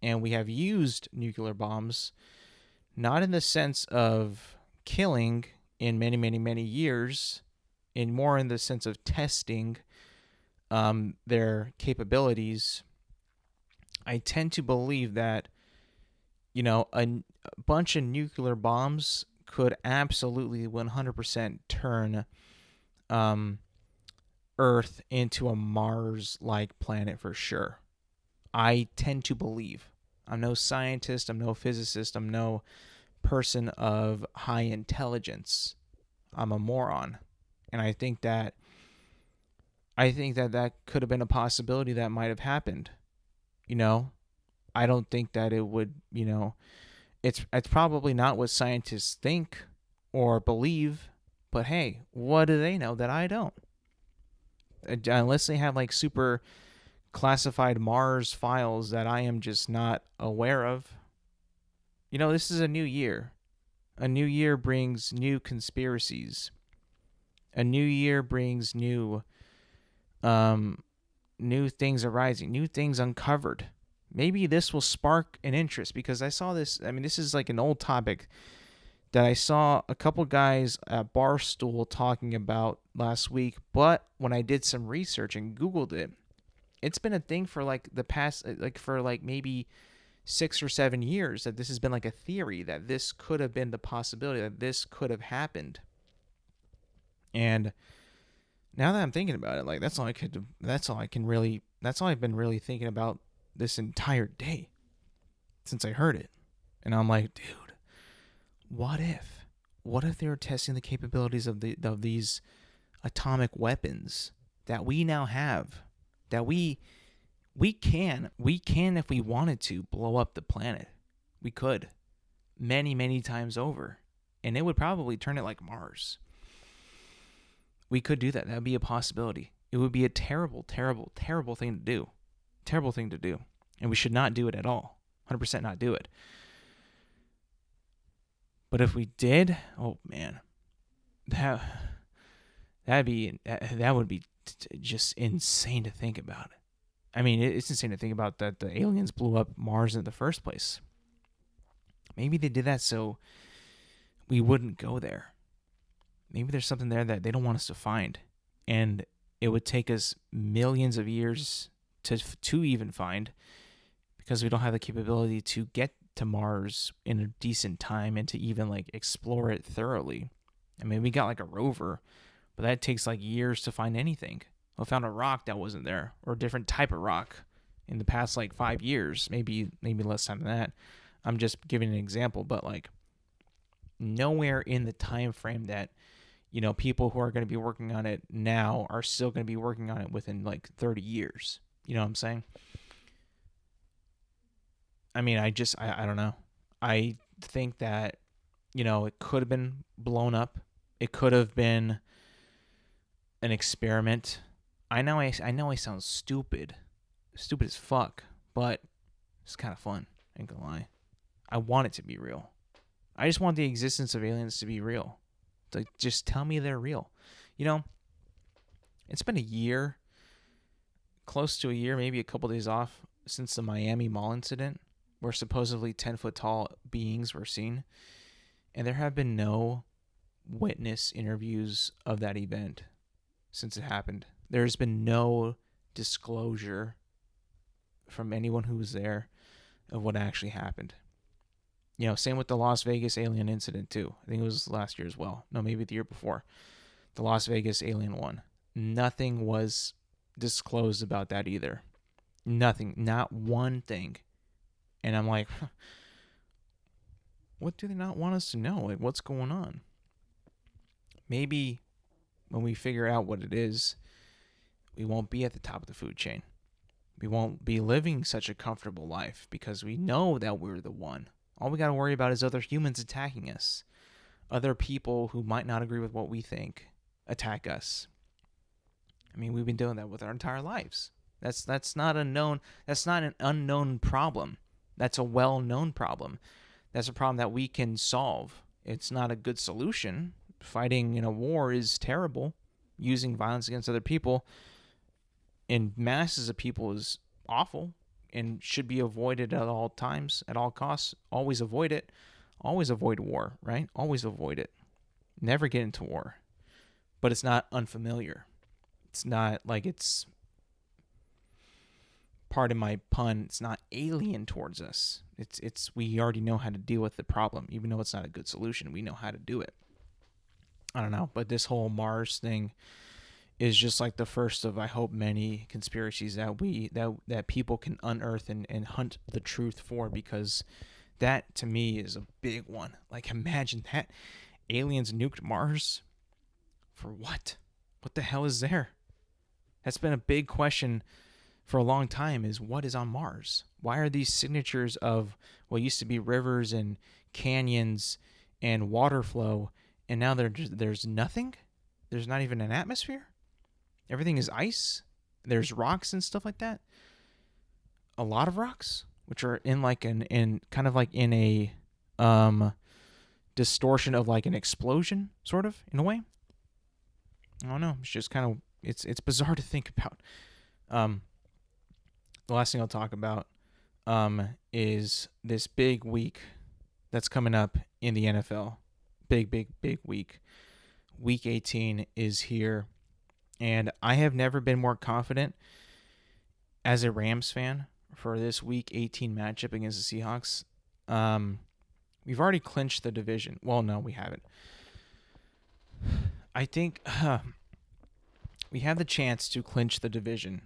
and we have used nuclear bombs, not in the sense of killing in many years, and more in the sense of testing their capabilities, I tend to believe that, a bunch of nuclear bombs could absolutely 100% turn um, Earth into a Mars-like planet for sure. I tend to believe. I'm no scientist, I'm no physicist, I'm no person of high intelligence. I'm a moron. And I think that could have been a possibility that might have happened. You know, I don't think that it would, it's probably not what scientists think or believe, but hey, what do they know that I don't? Unless they have like super classified Mars files that I am just not aware of. This is a new year. A new year brings new conspiracies. A new year brings um new things arising, new things uncovered. Maybe this will spark an interest because I saw this. I mean, this is like an old topic that I saw a couple guys at Barstool talking about last week. But when I did some research and Googled it, it's been a thing for like the past, like for like maybe 6 or 7 years, that this has been like a theory that this could have been the possibility that this could have happened. And now that I'm thinking about it, like that's all I've been really thinking about this entire day since I heard it. And I'm like, dude, what if they were testing the capabilities of these atomic weapons that we now have, that we can if we wanted to blow up the planet. We could many times over, and it would probably turn it like Mars. We could do that. That would be a possibility. It would be a terrible thing to do. Terrible thing to do. And we should not do it at all. 100% not do it. But if we did, oh man, that would be just insane to think about. I mean, it's insane to think about that the aliens blew up Mars in the first place. Maybe they did that so we wouldn't go there. Maybe there's something there that they don't want us to find, and it would take us millions of years to even find, because we don't have the capability to get to Mars in a decent time and to even like explore it thoroughly. I mean, we got like a rover, but that takes like years to find anything. We found a rock that wasn't there, or a different type of rock in the past like 5 years, maybe less time than that. I'm just giving an example, but like nowhere in the time frame that people who are going to be working on it now are still going to be working on it within like 30 years. You know what I'm saying? I mean, I don't know. I think that, it could have been blown up. It could have been an experiment. I know I sound stupid as fuck, but it's kind of fun. Ain't gonna lie. I want it to be real. I just want the existence of aliens to be real. Like, just tell me they're real. It's been a year, close to a year, maybe a couple days off since the Miami Mall incident, where supposedly 10-foot tall beings were seen, and there have been no witness interviews of that event since it happened. There's been no disclosure from anyone who was there of what actually happened. Same with the Las Vegas alien incident too. I think it was last year as well. No, maybe the year before. The Las Vegas alien one. Nothing was disclosed about that either. Nothing. Not one thing. And I'm like, what do they not want us to know? Like, what's going on? Maybe when we figure out what it is, we won't be at the top of the food chain. We won't be living such a comfortable life because we know that we're the one. All we got to worry about is other humans attacking us. Other people who might not agree with what we think attack us. I mean, we've been doing that with our entire lives. That's not an unknown problem. That's a well-known problem. That's a problem that we can solve. It's not a good solution. Fighting in a war is terrible. Using violence against other people in masses of people is awful and should be avoided at all times, at all costs. Always avoid it. Always avoid war, right? Always avoid it. Never get into war. But it's not unfamiliar. It's not like it's pardon my pun, it's not alien towards us. It's we already know how to deal with the problem, even though it's not a good solution. We know how to do it. I don't know, but this whole Mars thing is just like the first of, I hope, many conspiracies that people can unearth and hunt the truth for, because that to me is a big one. Like, imagine that aliens nuked Mars for what? What the hell is there? That's been a big question for a long time, is what is on Mars? Why are these signatures of what used to be rivers and canyons and water flow, and now there's nothing? There's not even an atmosphere? Everything is ice? There's rocks and stuff like that? A lot of rocks, which are in like in kind of like in a distortion of like an explosion, sort of, in a way. I don't know. It's just kind of, it's bizarre to think about. The last thing I'll talk about is this big week that's coming up in the NFL. Big week. Week 18 is here. And I have never been more confident as a Rams fan for this Week 18 matchup against the Seahawks. We've already clinched the division. Well, no, we haven't. I think we have the chance to clinch the division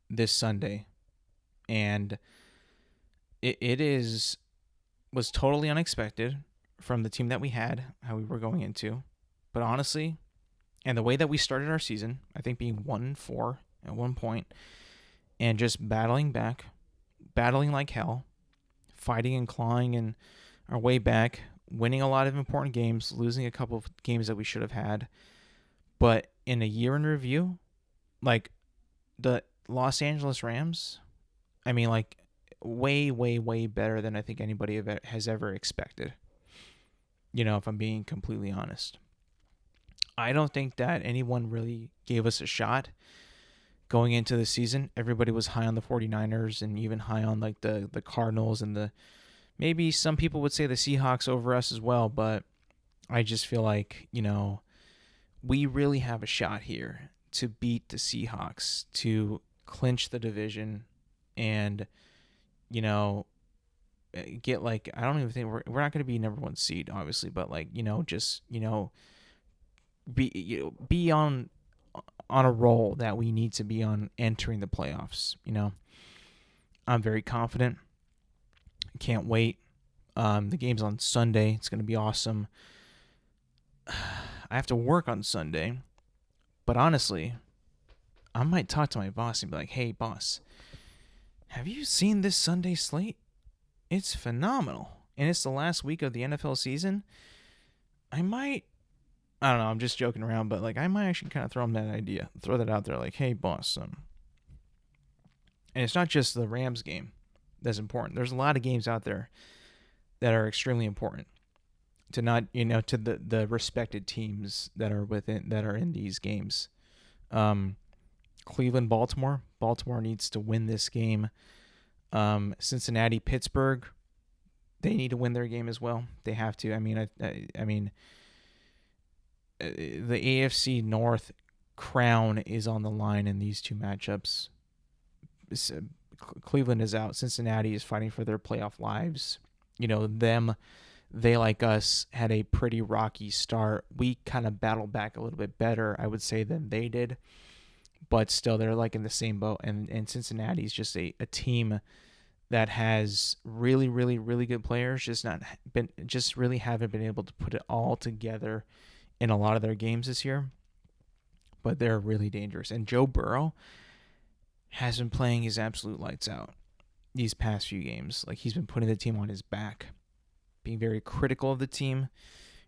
this Sunday. And it was totally unexpected from the team that we had, how we were going into. But honestly, and the way that we started our season, I think being 1-4 at one point, and just battling like hell, fighting and clawing and our way back, winning a lot of important games, losing a couple of games that we should have had. But in a year in review, like the Los Angeles Rams, I mean, like way better than I think anybody has ever expected. You know, if I'm being completely honest. I don't think that anyone really gave us a shot going into the season. Everybody was high on the 49ers and even high on like the Cardinals and maybe some people would say the Seahawks over us as well, but I just feel like, you know, we really have a shot here to beat the Seahawks, to clinch the division and, you know, get like, I don't even think we're not going to be number one seed, obviously, but like, you know, just, you know, be on a roll that we need to be on entering the playoffs. You know, I'm very confident. Can't wait. The game's on Sunday. It's going to be awesome. I have to work on Sunday, but honestly, I might talk to my boss and be like, hey, boss, have you seen this Sunday slate? It's phenomenal. And it's the last week of the NFL season. I don't know, I'm just joking around, but like I might actually kind of throw that out there, like, hey, boss. And it's not just the Rams game that's important. There's a lot of games out there that are extremely important to not, you know, to the respected teams that are in these games. Cleveland, Baltimore. Baltimore needs to win this game. Cincinnati, Pittsburgh. They need to win their game as well. They have to. I mean, the AFC North crown is on the line in these two matchups. Cleveland is out. Cincinnati is fighting for their playoff lives. You know, they like us had a pretty rocky start. We kind of battled back a little bit better, I would say, than they did. But still, they're like in the same boat. And Cincinnati is just a team that has really good players, just really haven't been able to put it all together in a lot of their games this year. But they're really dangerous. And Joe Burrow has been playing his absolute lights out these past few games. Like, he's been putting the team on his back, being very critical of the team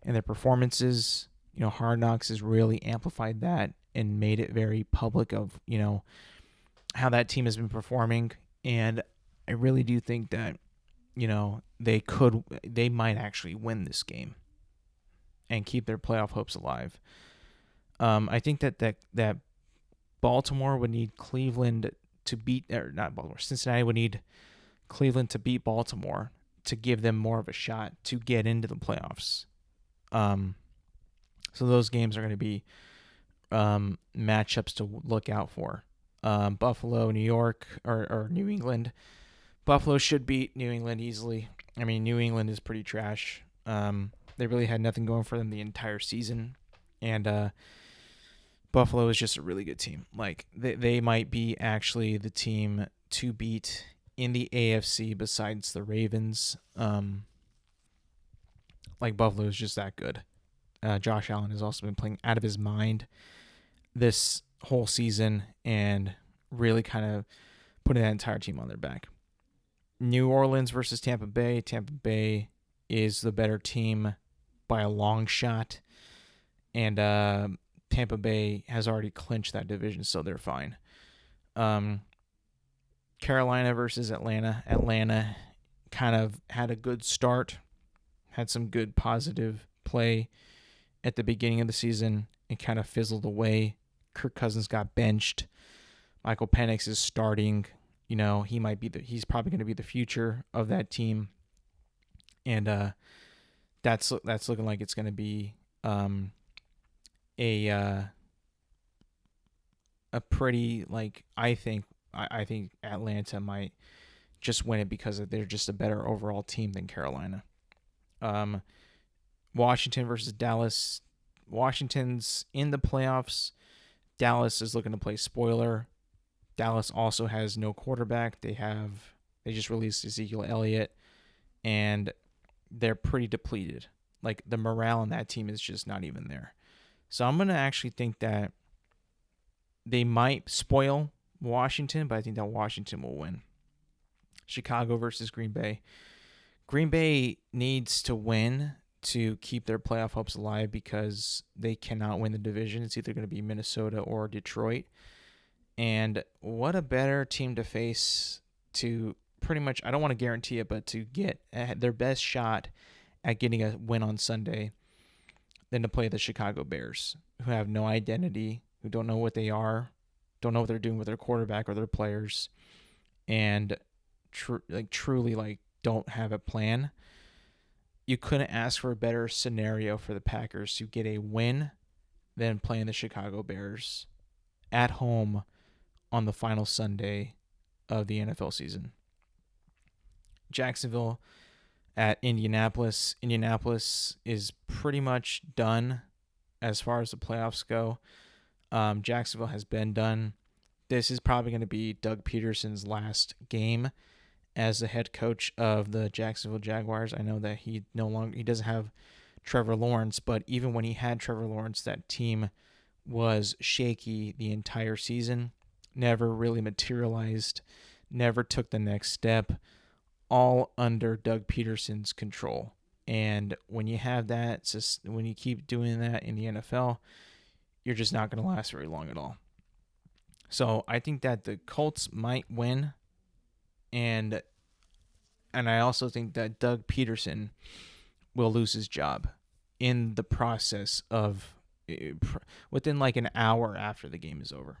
and their performances. You know, Hard Knocks has really amplified that and made it very public of, you know, how that team has been performing. And I really do think that, you know, they might actually win this game and keep their playoff hopes alive. I think that Baltimore would need Cleveland to beat, or not Baltimore, Cincinnati would need Cleveland to beat Baltimore to give them more of a shot to get into the playoffs. So those games are going to be matchups to look out for. Buffalo, New York, or New England. Buffalo should beat New England easily. I mean, New England is pretty trash. They really had nothing going for them the entire season. And Buffalo is just a really good team. Like, they might be actually the team to beat in the AFC besides the Ravens. Like, Buffalo is just that good. Josh Allen has also been playing out of his mind this whole season and really kind of putting that entire team on their back. New Orleans versus Tampa Bay. Tampa Bay is the better team by a long shot. And Tampa Bay has already clinched that division, so they're fine. Carolina versus Atlanta. Atlanta kind of had a good start, had some good positive play at the beginning of the season, and kind of fizzled away. Kirk Cousins got benched. Michael Penix is starting. You know, he's probably going to be the future of that team. And that's looking like it's going to be a pretty, like, I think Atlanta might just win it because they're just a better overall team than Carolina. Washington versus Dallas. Washington's in the playoffs. Dallas is looking to play spoiler. Dallas also has no quarterback. They just released Ezekiel Elliott, and they're pretty depleted. Like, the morale in that team is just not even there. So I'm going to actually think that they might spoil Washington, but I think that Washington will win. Chicago versus Green Bay. Green Bay needs to win to keep their playoff hopes alive because they cannot win the division. It's either going to be Minnesota or Detroit. And what a better team to face to pretty much, I don't want to guarantee it, but to get their best shot at getting a win on Sunday than to play the Chicago Bears, who have no identity, who don't know what they are, don't know what they're doing with their quarterback or their players, and truly don't have a plan. You couldn't ask for a better scenario for the Packers to get a win than playing the Chicago Bears at home on the final Sunday of the NFL season. Jacksonville at Indianapolis. Indianapolis is pretty much done as far as the playoffs go. Jacksonville has been done. This is probably going to be Doug Peterson's last game as the head coach of the Jacksonville Jaguars. I know that he doesn't have Trevor Lawrence, but even when he had Trevor Lawrence, that team was shaky the entire season, never really materialized, never took the next step, all under Doug Peterson's control. And when you have that, when you keep doing that in the NFL, you're just not going to last very long at all. So I think that the Colts might win, and I also think that Doug Peterson will lose his job in the process of within like an hour after the game is over.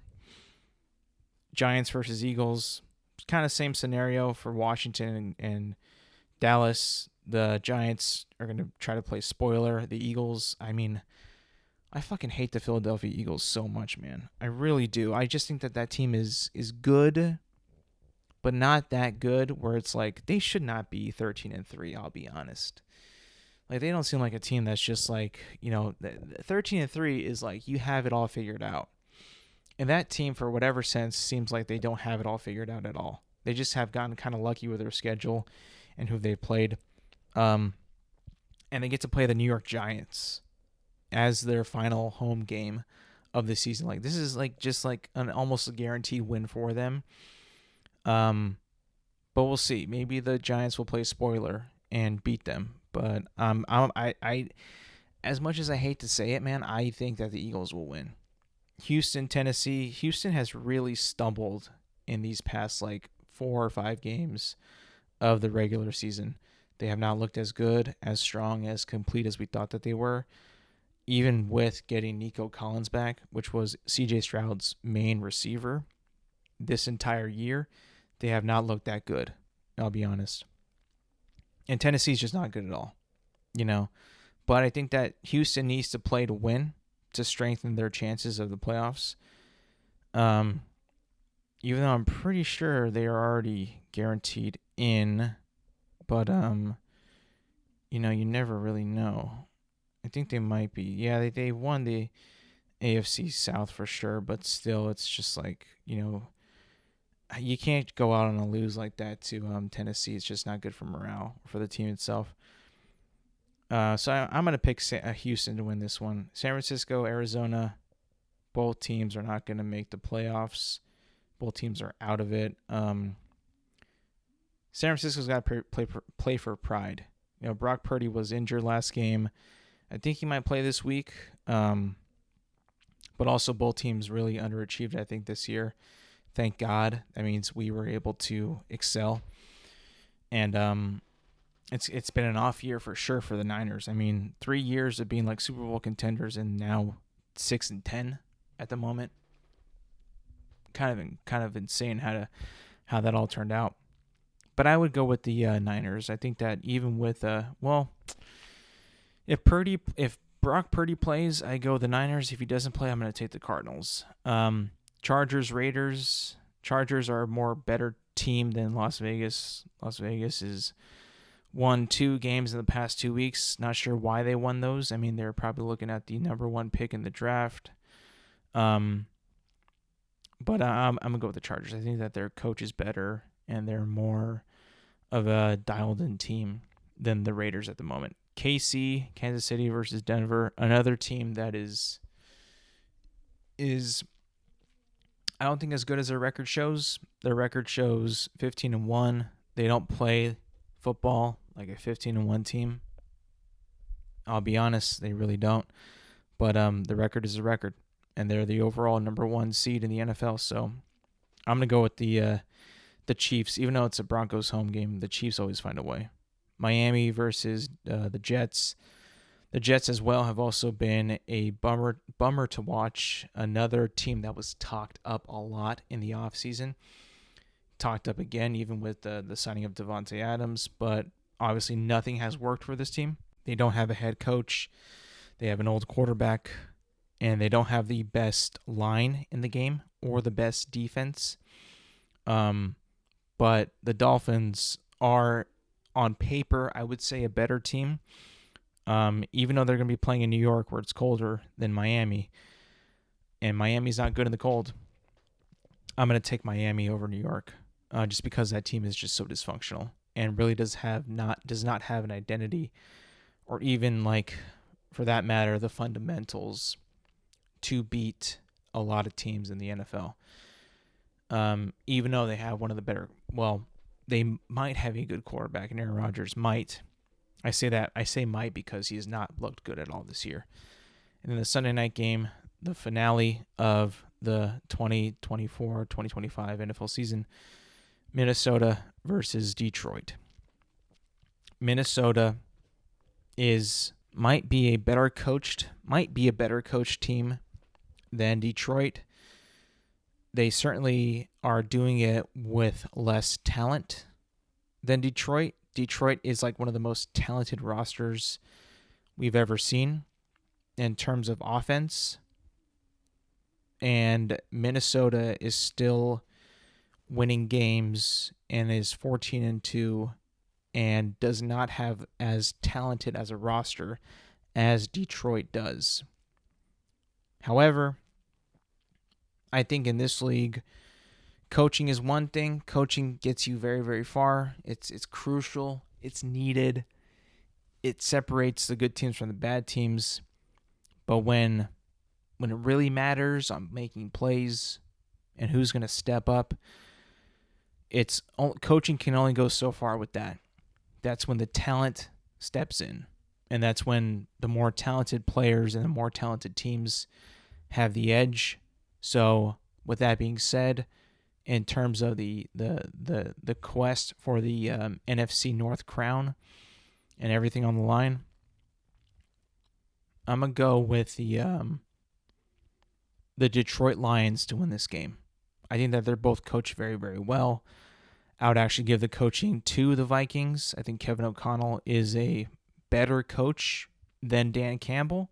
Giants versus Eagles, kind of same scenario for Washington and Dallas. The Giants are going to try to play spoiler. The Eagles, I mean, I fucking hate the Philadelphia Eagles so much, man. I really do. I just think that team is good, but not that good where it's like they should not be 13-3, I'll be honest. Like, they don't seem like a team that's just like, 13-3 is like you have it all figured out. And that team, for whatever sense, seems like they don't have it all figured out at all. They just have gotten kind of lucky with their schedule and who they've played. And they get to play the New York Giants as their final home game of the season. Like, this is like just like an almost a guaranteed win for them. But we'll see. Maybe the Giants will play spoiler and beat them. But I as much as I hate to say it, man, I think that the Eagles will win. Houston, Tennessee. Houston has really stumbled in these past like 4 or 5 games of the regular season. They have not looked as good, as strong, as complete as we thought that they were. Even with getting Nico Collins back, which was CJ Stroud's main receiver this entire year, they have not looked that good. I'll be honest. And Tennessee's just not good at all, But I think that Houston needs to play to win to strengthen their chances of the playoffs. even though I'm pretty sure they are already guaranteed in, but you know, you never really know. I think they might be. Yeah, they won the AFC South for sure, but still, it's just like, you know, you can't go out on a lose like that to Tennessee. It's just not good for morale for the team itself. So I'm going to pick Houston to win this one. San Francisco, Arizona, both teams are not going to make the playoffs. Both teams are out of it. San Francisco's got to play for pride. You know, Brock Purdy was injured last game. I think he might play this week. But also both teams really underachieved, I think, this year. Thank God. That means we were able to excel. And it's been an off year for sure for the Niners. I mean, 3 years of being like Super Bowl contenders and now 6-10 at the moment. Kind of insane how that all turned out. But I would go with the Niners. I think that even with if Brock Purdy plays, I go the Niners. If he doesn't play, I'm going to take the Cardinals. Chargers, Raiders. Chargers are a more better team than Las Vegas. Las Vegas has won 2 games in the past 2 weeks. Not sure why they won those. I mean, they're probably looking at the number 1 pick in the draft. But I'm going to go with the Chargers. I think that their coach is better and they're more of a dialed-in team than the Raiders at the moment. KC, Kansas City versus Denver, another team that is I don't think as good as their record shows. Their record shows 15-1. They don't play football like a 15-1 team. I'll be honest, they really don't. But the record is a record, and they're the overall number 1 seed in the NFL. So I'm gonna go with the Chiefs, even though it's a Broncos home game. The Chiefs always find a way. Miami versus the Jets. The Jets as well have also been a bummer to watch. Another team that was talked up a lot in the offseason. Talked up again, even with the signing of Devontae Adams. But obviously nothing has worked for this team. They don't have a head coach. They have an old quarterback. And they don't have the best line in the game or the best defense. But the Dolphins are, on paper, I would say a better team. Even though they're going to be playing in New York where it's colder than Miami. And Miami's not good in the cold. I'm going to take Miami over New York. Just because that team is just so dysfunctional. And really does not have an identity. Or even, like, for that matter, the fundamentals to beat a lot of teams in the NFL. Even though they have one of the better, they might have a good quarterback, and Aaron Rodgers might. I say might because he has not looked good at all this year. And then the Sunday night game, the finale of the 2024-2025 NFL season, Minnesota versus Detroit. Minnesota might be a better coached team than Detroit. They certainly are doing it with less talent than Detroit. Detroit is like one of the most talented rosters we've ever seen in terms of offense. And Minnesota is still winning games and is 14-2 and does not have as talented as a roster as Detroit does. However, I think in this league, coaching is one thing. Coaching gets you very, very far. It's crucial. It's needed. It separates the good teams from the bad teams. But when it really matters on making plays and who's going to step up, coaching can only go so far with that. That's when the talent steps in. And that's when the more talented players and the more talented teams have the edge. So with that being said, in terms of the quest for the NFC North crown and everything on the line, I'm going to go with the Detroit Lions to win this game. I think that they're both coached very, very well. I would actually give the coaching to the Vikings. I think Kevin O'Connell is a better coach than Dan Campbell.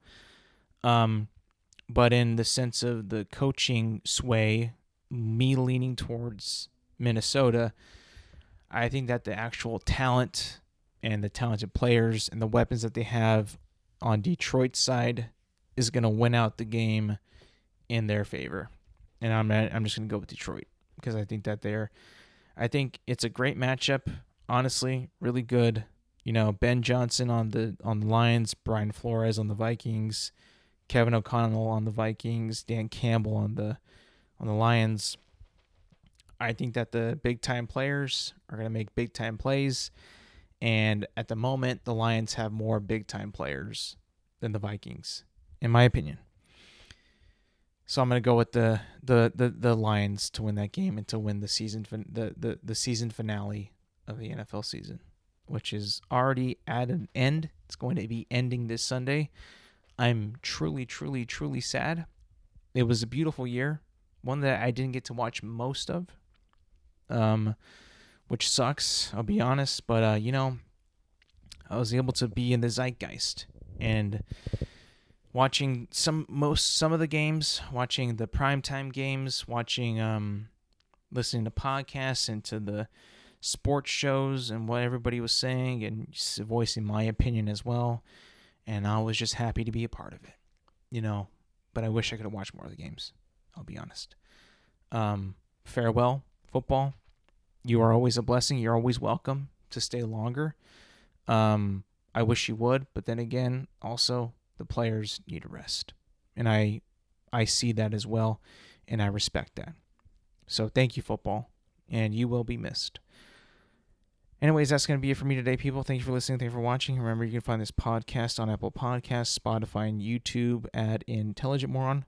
But in the sense of the coaching sway, me leaning towards Minnesota. I think that the actual talent and the talented players and the weapons that they have on Detroit's side is going to win out the game in their favor. And I'm just going to go with Detroit because I think that I think it's a great matchup. Honestly, really good. Ben Johnson on the Lions, Brian Flores on the Vikings, Kevin O'Connell on the Vikings, Dan Campbell on the Lions. I think that the big time players are going to make big time plays, and at the moment, the Lions have more big time players than the Vikings, in my opinion. So I'm going to go with the Lions to win that game and to win the season the season finale of the NFL season, which is already at an end. It's going to be ending this Sunday. I'm truly, truly, truly sad. It was a beautiful year, one that I didn't get to watch most of, which sucks, I'll be honest. But, I was able to be in the zeitgeist and watching some of the games, watching the primetime games, watching, listening to podcasts and to the sports shows and what everybody was saying and voicing my opinion as well. And I was just happy to be a part of it, but I wish I could have watched more of the games. I'll be honest. Farewell, football. You are always a blessing. You're always welcome to stay longer. I wish you would, but then again, also the players need a rest. And I see that as well, and I respect that. So thank you, football, and you will be missed. Anyways, that's going to be it for me today, people. Thank you for listening. Thank you for watching. Remember, you can find this podcast on Apple Podcasts, Spotify, and YouTube at Intelligent Moron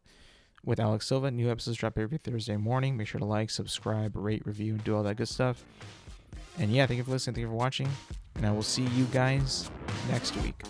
with Alex Silva. New episodes drop every Thursday morning. Make sure to like, subscribe, rate, review, and do all that good stuff. And yeah, thank you for listening. Thank you for watching. And I will see you guys next week.